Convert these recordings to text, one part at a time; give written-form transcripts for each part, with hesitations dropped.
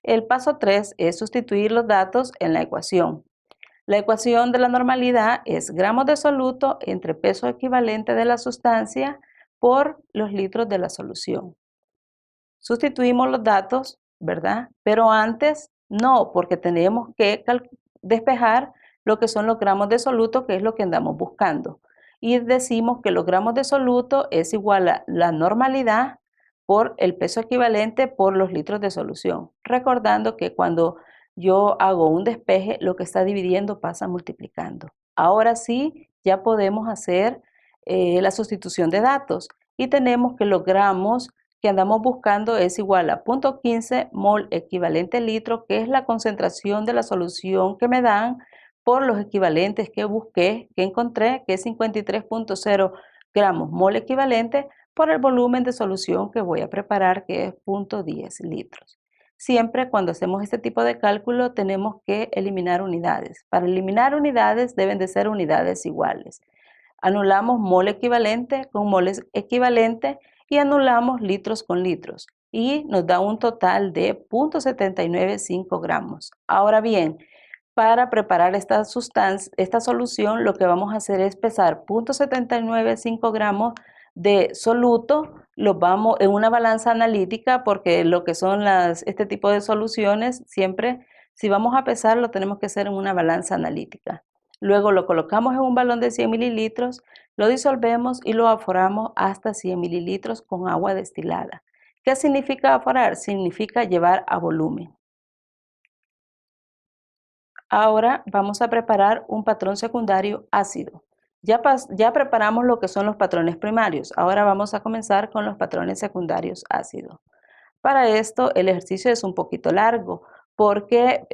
El paso 3 es sustituir los datos en la ecuación. La ecuación de la normalidad es gramos de soluto entre peso equivalente de la sustancia por los litros de la solución. Sustituimos los datos, ¿verdad? Pero antes no, porque tenemos que despejar lo que son los gramos de soluto, que es lo que andamos buscando. Y decimos que los gramos de soluto es igual a la normalidad por el peso equivalente por los litros de solución. Recordando que cuando yo hago un despeje, lo que está dividiendo pasa multiplicando. Ahora sí, ya podemos hacer la sustitución de datos y tenemos que los gramos que andamos buscando es igual a 0.15 mol equivalente litro, que es la concentración de la solución que me dan por los equivalentes que busqué, que encontré, que es 53.0 gramos mol equivalente por el volumen de solución que voy a preparar, que es 0.10 litros. Siempre cuando hacemos este tipo de cálculo tenemos que eliminar unidades. Para eliminar unidades deben de ser unidades iguales. Anulamos mol equivalente con moles equivalente y anulamos litros con litros y nos da un total de 0.795 gramos. Ahora bien, para preparar esta solución, lo que vamos a hacer es pesar 0.795 gramos de soluto, los vamos en una balanza analítica, porque lo que son este tipo de soluciones, siempre si vamos a pesar lo tenemos que hacer en una balanza analítica. Luego lo colocamos en un balón de 100 mililitros, lo disolvemos y lo aforamos hasta 100 mililitros con agua destilada. ¿Qué significa aforar? Significa llevar a volumen. Ahora vamos a preparar un patrón secundario ácido. Ya preparamos lo que son los patrones primarios. Ahora vamos a comenzar con los patrones secundarios ácidos. Para esto el ejercicio es un poquito largo porque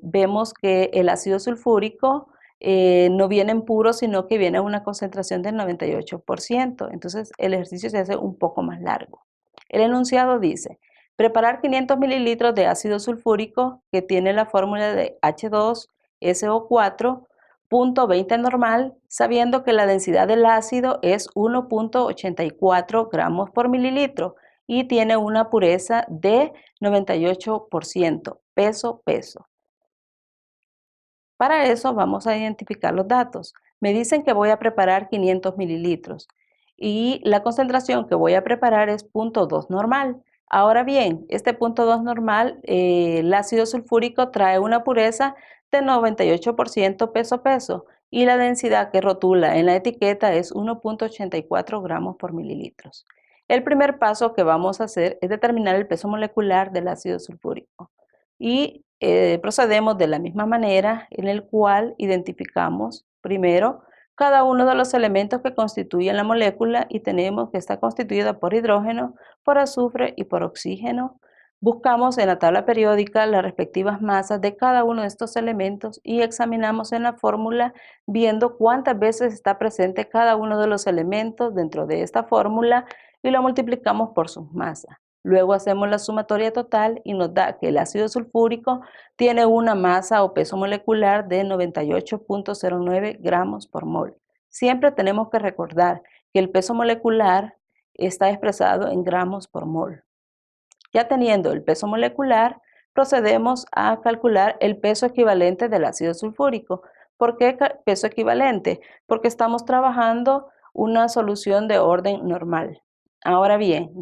vemos que el ácido sulfúrico no viene en puro, sino que viene a una concentración del 98%. Entonces el ejercicio se hace un poco más largo. El enunciado dice: preparar 500 mililitros de ácido sulfúrico que tiene la fórmula de H2SO4, punto 20 normal, sabiendo que la densidad del ácido es 1.84 gramos por mililitro y tiene una pureza de 98%, peso. Para eso vamos a identificar los datos. Me dicen que voy a preparar 500 mililitros y la concentración que voy a preparar es 0.2 normal. Ahora bien, este 0.2 normal, el ácido sulfúrico trae una pureza de 98% peso y la densidad que rotula en la etiqueta es 1.84 gramos por mililitros. El primer paso que vamos a hacer es determinar el peso molecular del ácido sulfúrico y procedemos de la misma manera, en el cual identificamos primero cada uno de los elementos que constituyen la molécula y tenemos que está constituida por hidrógeno, por azufre y por oxígeno. Buscamos en la tabla periódica las respectivas masas de cada uno de estos elementos y examinamos en la fórmula viendo cuántas veces está presente cada uno de los elementos dentro de esta fórmula y lo multiplicamos por sus masas. Luego hacemos la sumatoria total y nos da que el ácido sulfúrico tiene una masa o peso molecular de 98.09 gramos por mol. Siempre tenemos que recordar que el peso molecular está expresado en gramos por mol. Ya teniendo el peso molecular, procedemos a calcular el peso equivalente del ácido sulfúrico. ¿Por qué peso equivalente? Porque estamos trabajando una solución de orden normal. Ahora bien,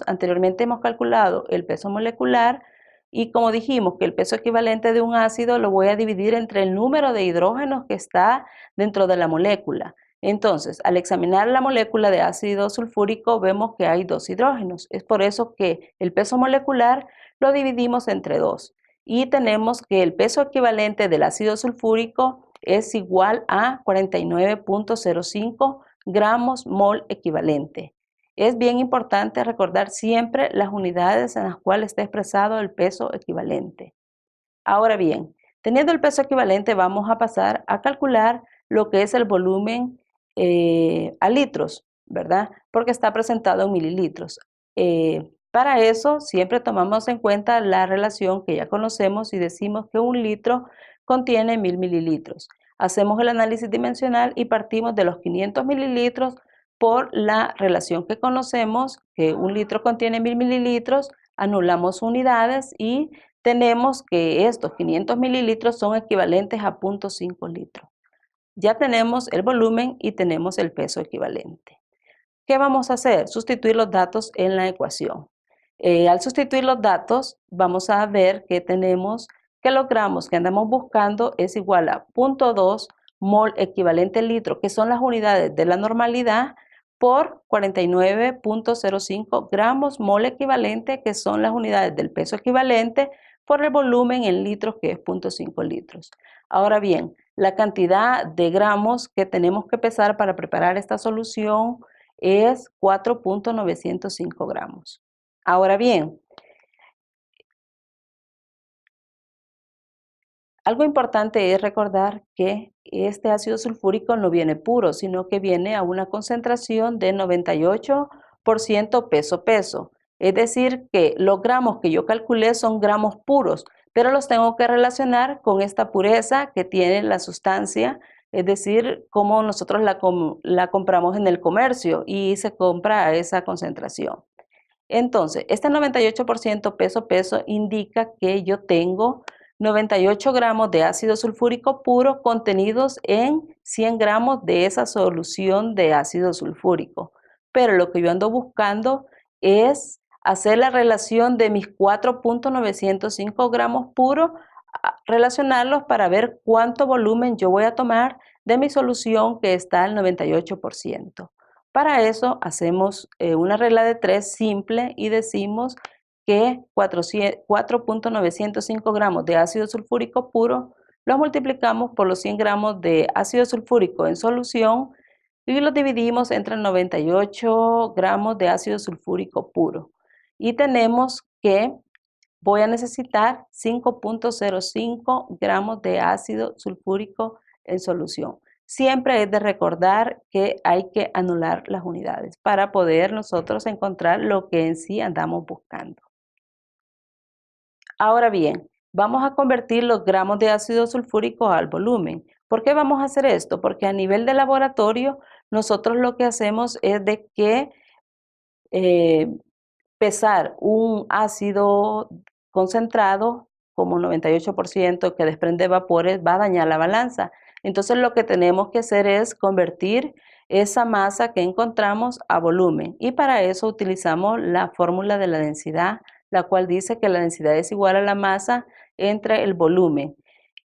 anteriormente hemos calculado el peso molecular y como dijimos que el peso equivalente de un ácido lo voy a dividir entre el número de hidrógenos que está dentro de la molécula. Entonces, al examinar la molécula de ácido sulfúrico vemos que hay 2 hidrógenos. Es por eso que el peso molecular lo dividimos entre 2 y tenemos que el peso equivalente del ácido sulfúrico es igual a 49.05 gramos mol equivalente. Es bien importante recordar siempre las unidades en las cuales está expresado el peso equivalente. Ahora bien, teniendo el peso equivalente vamos a pasar a calcular lo que es el volumen a litros, ¿verdad? Porque está presentado en mililitros. Para eso siempre tomamos en cuenta la relación que ya conocemos y decimos que un litro contiene 1000 mililitros. Hacemos el análisis dimensional y partimos de los 500 mililitros por la relación que conocemos, que un litro contiene 1000 mililitros, Anulamos unidades y tenemos que estos 500 mililitros son equivalentes a 0.5 litros. Ya tenemos el volumen y tenemos el peso equivalente. ¿Qué vamos a hacer? Sustituir los datos en la ecuación. Al sustituir los datos, vamos a ver que tenemos que los gramos que andamos buscando es igual a 0.2 mol equivalente litro, que son las unidades de la normalidad, por 49.05 gramos mol equivalente, que son las unidades del peso equivalente, por el volumen en litros, que es 0.5 litros. Ahora bien, la cantidad de gramos que tenemos que pesar para preparar esta solución es 4.905 gramos. Ahora bien, algo importante es recordar que este ácido sulfúrico no viene puro, sino que viene a una concentración de 98% peso-peso. Es decir, que los gramos que yo calculé son gramos puros, pero los tengo que relacionar con esta pureza que tiene la sustancia, es decir, como nosotros la compramos en el comercio y se compra a esa concentración. Entonces, este 98% peso-peso indica que yo tengo 98 gramos de ácido sulfúrico puro contenidos en 100 gramos de esa solución de ácido sulfúrico. Pero lo que yo ando buscando es hacer la relación de mis 4.905 gramos puros, relacionarlos para ver cuánto volumen yo voy a tomar de mi solución que está al 98%. Para eso hacemos una regla de 3 simple y decimos que 4.905 gramos de ácido sulfúrico puro los multiplicamos por los 100 gramos de ácido sulfúrico en solución y los dividimos entre 98 gramos de ácido sulfúrico puro. Y tenemos que voy a necesitar 5.05 gramos de ácido sulfúrico en solución. Siempre es de recordar que hay que anular las unidades para poder nosotros encontrar lo que en sí andamos buscando. Ahora bien, vamos a convertir los gramos de ácido sulfúrico al volumen. ¿Por qué vamos a hacer esto? Porque a nivel de laboratorio nosotros lo que hacemos es de que pesar un ácido concentrado como 98% que desprende vapores va a dañar la balanza. Entonces lo que tenemos que hacer es convertir esa masa que encontramos a volumen y para eso utilizamos la fórmula de la densidad, la cual dice que la densidad es igual a la masa entre el volumen.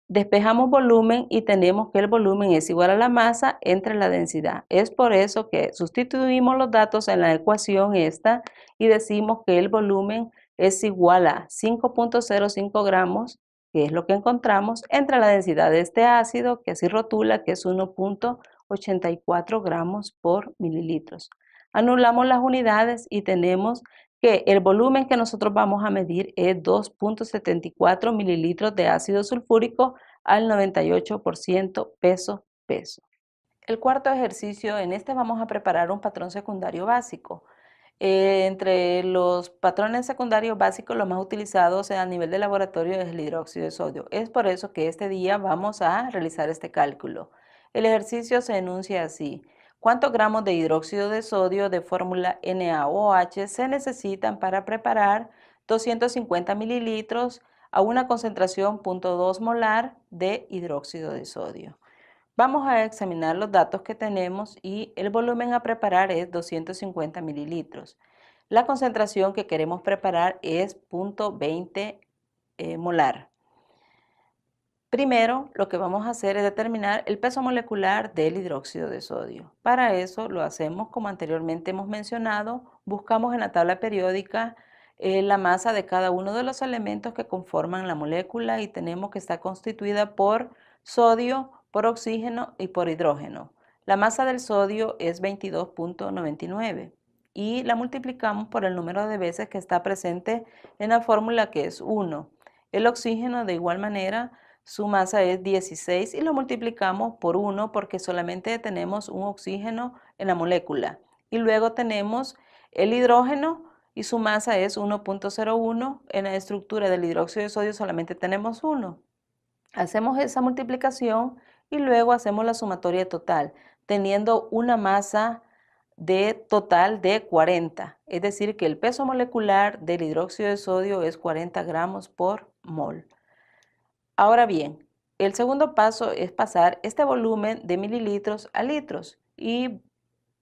Despejamos volumen y tenemos que el volumen es igual a la masa entre la densidad. Es por eso que sustituimos los datos en la ecuación esta y decimos que el volumen es igual a 5.05 gramos, que es lo que encontramos, entre la densidad de este ácido, que así rotula que es 1.84 gramos por mililitros. Anulamos las unidades y tenemos que el volumen que nosotros vamos a medir es 2.74 mililitros de ácido sulfúrico al 98% peso-peso. El cuarto ejercicio, en este vamos a preparar un patrón secundario básico. Entre los patrones secundarios básicos, los más utilizados a nivel de laboratorio es el hidróxido de sodio. Es por eso que este día vamos a realizar este cálculo. El ejercicio se enuncia así. ¿Cuántos gramos de hidróxido de sodio de fórmula NaOH se necesitan para preparar 250 mililitros a una concentración 0.2 molar de hidróxido de sodio? Vamos a examinar los datos que tenemos y el volumen a preparar es 250 mililitros. La concentración que queremos preparar es 0.20 molar. Primero, lo que vamos a hacer es determinar el peso molecular del hidróxido de sodio. Para eso lo hacemos como anteriormente hemos mencionado, buscamos en la tabla periódica la masa de cada uno de los elementos que conforman la molécula y tenemos que está constituida por sodio, por oxígeno y por hidrógeno. La masa del sodio es 22.99 y la multiplicamos por el número de veces que está presente en la fórmula, que es 1. El oxígeno de igual manera, su masa es 16 y lo multiplicamos por 1 porque solamente tenemos un oxígeno en la molécula. Y luego tenemos el hidrógeno y su masa es 1.01. En la estructura del hidróxido de sodio solamente tenemos 1. Hacemos esa multiplicación y luego hacemos la sumatoria total, teniendo una masa de total de 40, es decir que el peso molecular del hidróxido de sodio es 40 gramos por mol. Ahora bien, el segundo paso es pasar este volumen de mililitros a litros y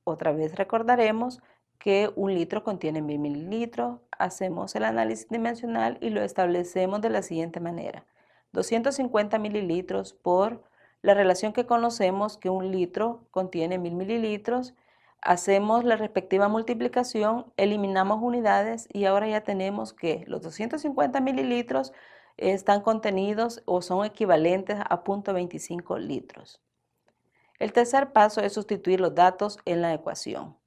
otra vez recordaremos que un litro contiene 1000 mililitros. Hacemos el análisis dimensional y lo establecemos de la siguiente manera. 250 mililitros por la relación que conocemos que un litro contiene 1000 mililitros. Hacemos la respectiva multiplicación, eliminamos unidades y ahora ya tenemos que los 250 mililitros están contenidos o son equivalentes a 0.25 litros. El tercer paso es sustituir los datos en la ecuación.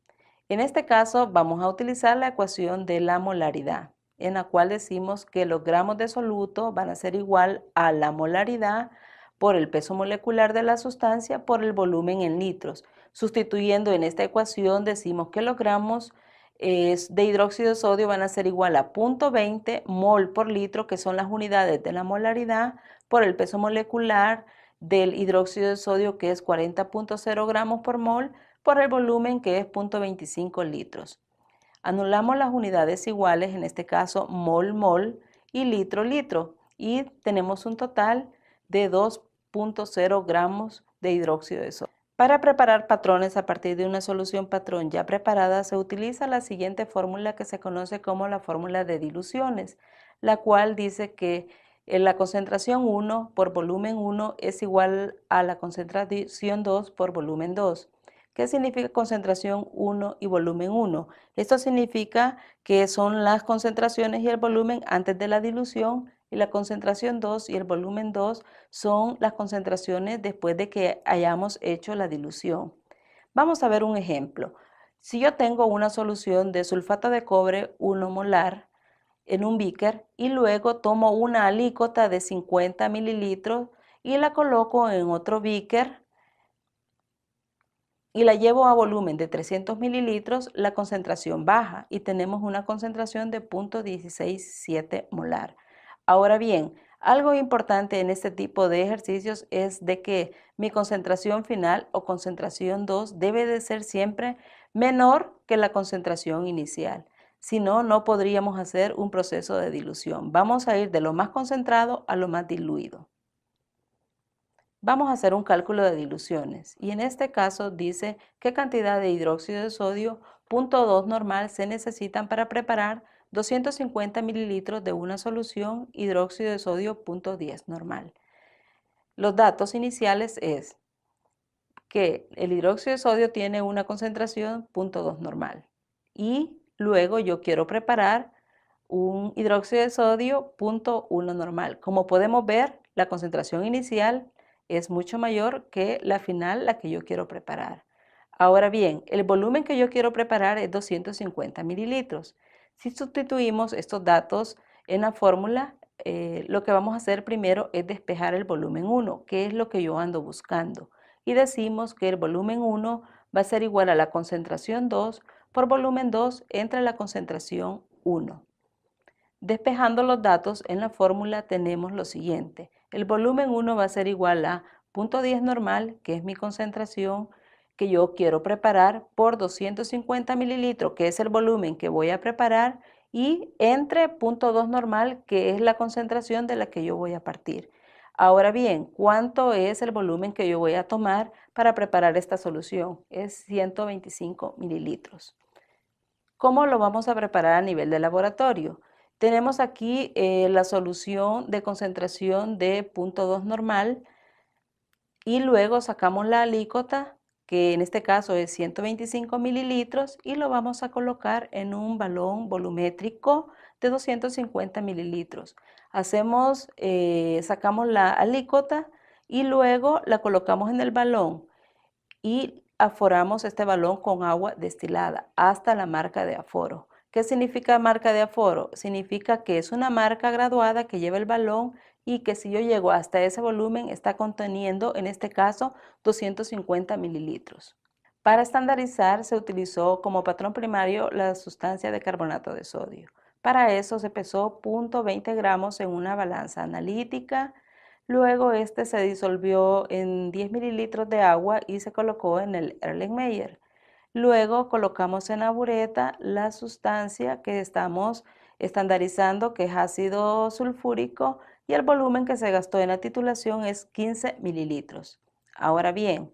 En este caso vamos a utilizar la ecuación de la molaridad, en la cual decimos que los gramos de soluto van a ser igual a la molaridad por el peso molecular de la sustancia por el volumen en litros. Sustituyendo en esta ecuación decimos que los gramos de hidróxido de sodio van a ser igual a 0.20 mol por litro, que son las unidades de la molaridad, por el peso molecular del hidróxido de sodio, que es 40.0 gramos por mol, por el volumen, que es 0.25 litros. Anulamos las unidades iguales, en este caso mol, mol y litro, litro, y tenemos un total de 2.0 gramos de hidróxido de sodio. Para preparar patrones a partir de una solución patrón ya preparada, se utiliza la siguiente fórmula que se conoce como la fórmula de diluciones, la cual dice que la concentración 1 por volumen 1 es igual a la concentración 2 por volumen 2. ¿Qué significa concentración 1 y volumen 1? Esto significa que son las concentraciones y el volumen antes de la dilución, y la concentración 2 y el volumen 2 son las concentraciones después de que hayamos hecho la dilución. Vamos a ver un ejemplo. Si yo tengo una solución de sulfato de cobre 1 molar en un beaker y luego tomo una alícuota de 50 mililitros y la coloco en otro beaker y la llevo a volumen de 300 mililitros, la concentración baja y tenemos una concentración de 0.167 molar. Ahora bien, algo importante en este tipo de ejercicios es de que mi concentración final o concentración 2 debe de ser siempre menor que la concentración inicial. Si no, no podríamos hacer un proceso de dilución. Vamos a ir de lo más concentrado a lo más diluido. Vamos a hacer un cálculo de diluciones y en este caso dice qué cantidad de hidróxido de sodio 0.2 normal se necesitan para preparar 250 mililitros de una solución hidróxido de sodio 0.10 normal. Los datos iniciales es que el hidróxido de sodio tiene una concentración 0.2 normal y luego yo quiero preparar un hidróxido de sodio 0.1 normal. Como podemos ver, la concentración inicial es mucho mayor que la final, la que yo quiero preparar. Ahora bien, el volumen que yo quiero preparar es 250 mililitros. Si sustituimos estos datos en la fórmula, lo que vamos a hacer primero es despejar el volumen 1, que es lo que yo ando buscando. Y decimos que el volumen 1 va a ser igual a la concentración 2 por volumen 2 entre la concentración 1. Despejando los datos en la fórmula tenemos lo siguiente. El volumen 1 va a ser igual a 0.10 normal, que es mi concentración que yo quiero preparar, por 250 mililitros, que es el volumen que voy a preparar, y entre 0.2 normal, que es la concentración de la que yo voy a partir. Ahora bien, ¿cuánto es el volumen que yo voy a tomar para preparar esta solución? Es 125 mililitros. ¿Cómo lo vamos a preparar a nivel de laboratorio? Tenemos aquí la solución de concentración de 0.2 normal y luego sacamos la alícuota, que en este caso es 125 mililitros, y lo vamos a colocar en un balón volumétrico de 250 mililitros. Sacamos la alícuota y luego la colocamos en el balón y aforamos este balón con agua destilada hasta la marca de aforo. ¿Qué significa marca de aforo? Significa que es una marca graduada que lleva el balón y que si yo llego hasta ese volumen está conteniendo, en este caso, 250 mililitros. Para estandarizar se utilizó como patrón primario la sustancia de carbonato de sodio. Para eso se pesó 0.20 gramos en una balanza analítica. Luego este se disolvió en 10 mililitros de agua y se colocó en el Erlenmeyer. Luego colocamos en la bureta la sustancia que estamos estandarizando, que es ácido sulfúrico, y el volumen que se gastó en la titulación es 15 mililitros. Ahora bien,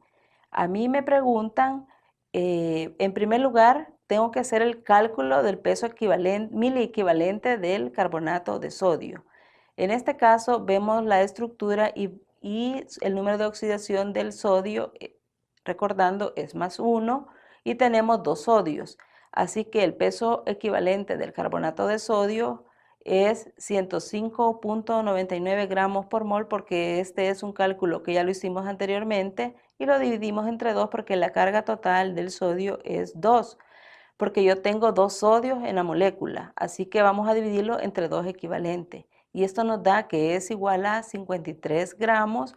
a mí me preguntan, en primer lugar, tengo que hacer el cálculo del peso equivalente, miliequivalente del carbonato de sodio. En este caso vemos la estructura y el número de oxidación del sodio, recordando, es +1 y tenemos 2 sodios. Así que el peso equivalente del carbonato de sodio es 105.99 gramos por mol, porque este es un cálculo que ya lo hicimos anteriormente y lo dividimos entre 2 porque la carga total del sodio es 2, porque yo tengo 2 sodios en la molécula, así que vamos a dividirlo entre 2 equivalentes. Y esto nos da que es igual a 53 gramos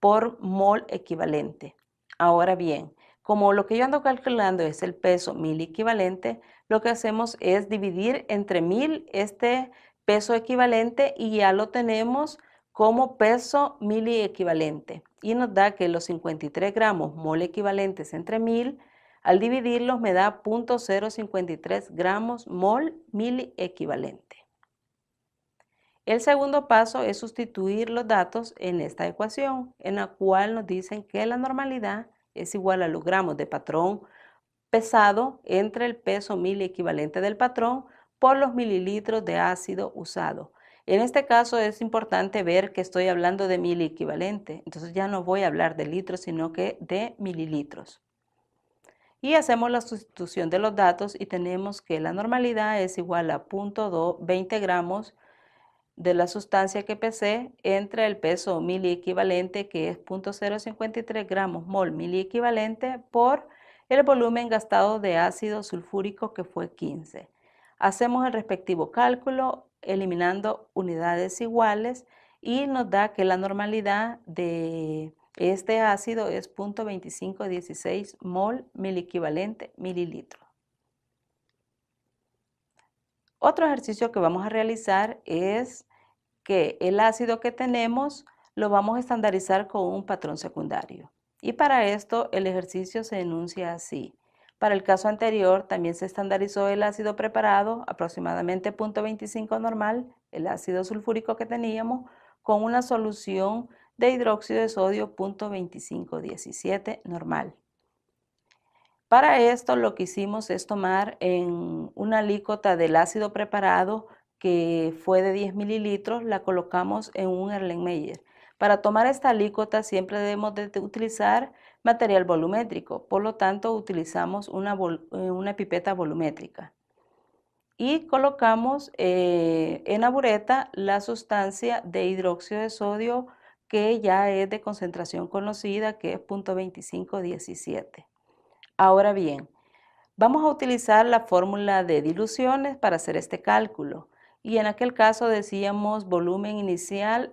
por mol equivalente. Ahora bien, como lo que yo ando calculando es el peso miliequivalente, lo que hacemos es dividir entre 1000 este peso equivalente y ya lo tenemos como peso miliequivalente. Y nos da que los 53 gramos mol equivalentes entre 1000, al dividirlos me da 0.053 gramos mol miliequivalente. El segundo paso es sustituir los datos en esta ecuación, en la cual nos dicen que la normalidad es igual a los gramos de patrón pesado entre el peso miliequivalente del patrón por los mililitros de ácido usado. En este caso es importante ver que estoy hablando de miliequivalente, entonces ya no voy a hablar de litros, sino que de mililitros. Y hacemos la sustitución de los datos y tenemos que la normalidad es igual a 0.20 gramos de la sustancia que pesé entre el peso miliequivalente, que es 0.053 gramos mol miliequivalente, por el volumen gastado de ácido sulfúrico, que fue 15. Hacemos el respectivo cálculo eliminando unidades iguales y nos da que la normalidad de este ácido es 0.2516 mol miliequivalente mililitro. Otro ejercicio que vamos a realizar es que el ácido que tenemos lo vamos a estandarizar con un patrón secundario. Y para esto el ejercicio se enuncia así. Para el caso anterior también se estandarizó el ácido preparado, aproximadamente 0.25 normal, el ácido sulfúrico que teníamos, con una solución de hidróxido de sodio 0.2517 normal. Para esto lo que hicimos es tomar en una alícuota del ácido preparado que fue de 10 mililitros, la colocamos en un Erlenmeyer. Para tomar esta alícuota siempre debemos de utilizar material volumétrico, por lo tanto utilizamos una pipeta volumétrica. Y colocamos en la bureta la sustancia de hidróxido de sodio, que ya es de concentración conocida, que es 0.2517. Ahora bien, vamos a utilizar la fórmula de diluciones para hacer este cálculo. Y en aquel caso decíamos volumen inicial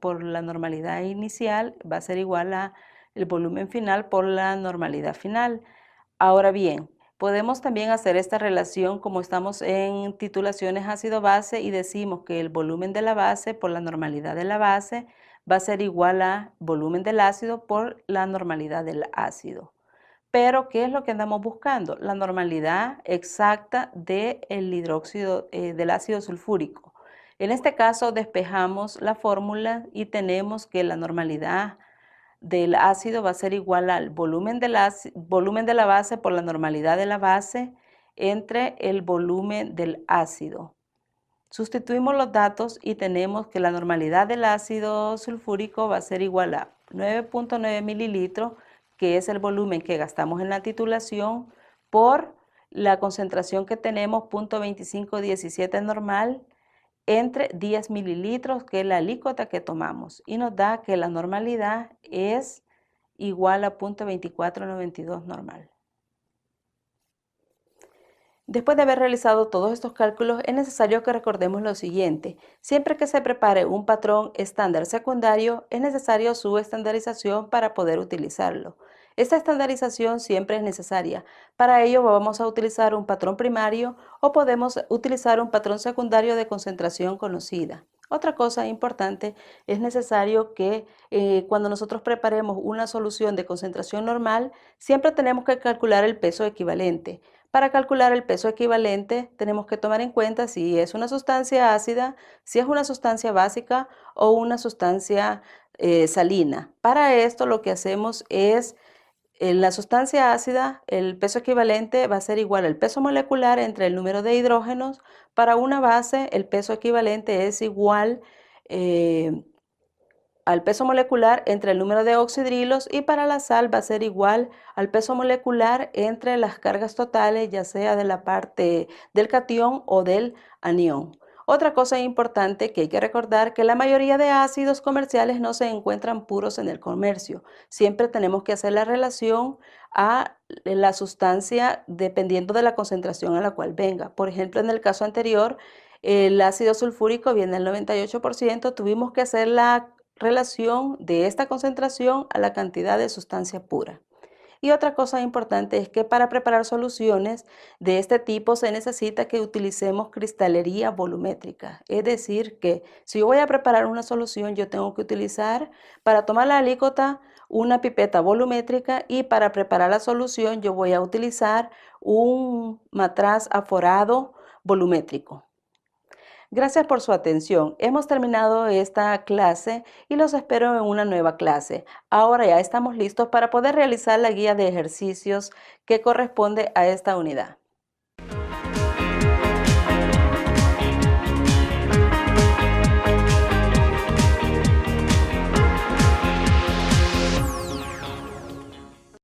por la normalidad inicial va a ser igual a el volumen final por la normalidad final. Ahora bien, podemos también hacer esta relación como estamos en titulaciones ácido-base y decimos que el volumen de la base por la normalidad de la base va a ser igual a volumen del ácido por la normalidad del ácido. Pero, ¿qué es lo que andamos buscando? La normalidad exacta del hidróxido, del ácido sulfúrico. En este caso, despejamos la fórmula y tenemos que la normalidad del ácido va a ser igual al volumen de la base por la normalidad de la base entre el volumen del ácido. Sustituimos los datos y tenemos que la normalidad del ácido sulfúrico va a ser igual a 9.9 mililitros, que es el volumen que gastamos en la titulación, por la concentración que tenemos, 0.2517 normal, entre 10 mililitros, que es la alícuota que tomamos. Y nos da que la normalidad es igual a 0.2492 normal. Después de haber realizado todos estos cálculos, es necesario que recordemos lo siguiente. Siempre que se prepare un patrón estándar secundario, es necesario su estandarización para poder utilizarlo. Esta estandarización siempre es necesaria. Para ello vamos a utilizar un patrón primario o podemos utilizar un patrón secundario de concentración conocida. Otra cosa importante, es necesario que cuando nosotros preparemos una solución de concentración normal, siempre tenemos que calcular el peso equivalente. Para calcular el peso equivalente, tenemos que tomar en cuenta si es una sustancia ácida, si es una sustancia básica o una sustancia salina. Para esto lo que hacemos es en la sustancia ácida, el peso equivalente va a ser igual al peso molecular entre el número de hidrógenos. Para una base, el peso equivalente es igual eh, al peso molecular entre el número de oxidrilos, y para la sal va a ser igual al peso molecular entre las cargas totales, ya sea de la parte del catión o del anión. Otra cosa importante que hay que recordar, que la mayoría de ácidos comerciales no se encuentran puros en el comercio. Siempre tenemos que hacer la relación a la sustancia dependiendo de la concentración a la cual venga. Por ejemplo, en el caso anterior, el ácido sulfúrico viene al 98%, tuvimos que hacer la relación de esta concentración a la cantidad de sustancia pura. Y otra cosa importante es que para preparar soluciones de este tipo se necesita que utilicemos cristalería volumétrica. Es decir, que si yo voy a preparar una solución, yo tengo que utilizar para tomar la alícuota una pipeta volumétrica, y para preparar la solución yo voy a utilizar un matraz aforado volumétrico. Gracias por su atención. Hemos terminado esta clase y los espero en una nueva clase. Ahora ya estamos listos para poder realizar la guía de ejercicios que corresponde a esta unidad.